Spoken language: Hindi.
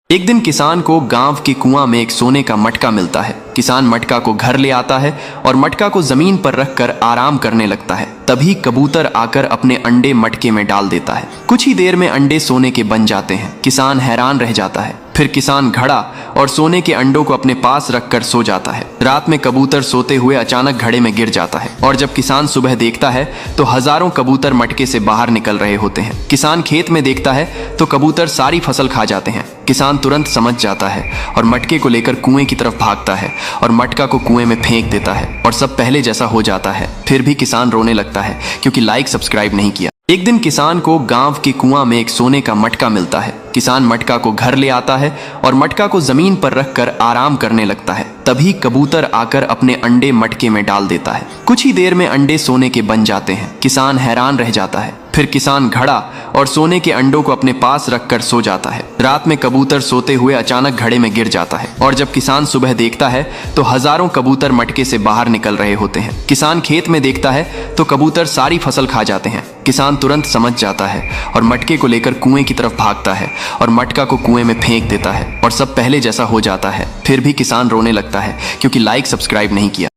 एक दिन किसान को गांव के कुआं में एक सोने का मटका मिलता है। किसान मटका को घर ले आता है और मटका को जमीन पर रखकर आराम करने लगता है। तभी कबूतर आकर अपने अंडे मटके में डाल देता है। कुछ ही देर में अंडे सोने के बन जाते हैं। किसान हैरान रह जाता है। फिर किसान घड़ा और सोने के अंडों को अपने पास रखकर सो जाता है। रात में कबूतर सोते हुए अचानक घड़े में गिर जाता है और जब किसान सुबह देखता है तो हजारों कबूतर मटके से बाहर निकल रहे होते हैं। किसान खेत में देखता है तो कबूतर सारी फसल खा जाते हैं। किसान तुरंत समझ जाता है और मटके को लेकर कुएं की तरफ भागता है और मटका को कुएं में फेंक देता है और सब पहले जैसा हो जाता है। फिर भी किसान रोने लगता है क्योंकि लाइक सब्सक्राइब नहीं किया। एक दिन किसान को गांव के कुआं में एक सोने का मटका मिलता है। किसान मटका को घर ले आता है और मटका को जमीन पर रखकर आराम करने लगता है। तभी कबूतर आकर अपने अंडे मटके में डाल देता है। कुछ ही देर में अंडे सोने के बन जाते हैं। किसान हैरान रह जाता है। फिर किसान घड़ा और सोने के अंडों को अपने पास रखकर सो जाता है। रात में कबूतर सोते हुए अचानक घड़े में गिर जाता है और जब किसान सुबह देखता है तो हजारों कबूतर मटके से बाहर निकल रहे होते हैं। किसान खेत में देखता है तो कबूतर सारी फसल खा जाते हैं। किसान तुरंत समझ जाता है और मटके को लेकर कुएं की तरफ भागता है और मटका को कुएं में फेंक देता है और सब पहले जैसा हो जाता है। फिर भी किसान रोने लगता है क्योंकि लाइक सब्सक्राइब नहीं किया।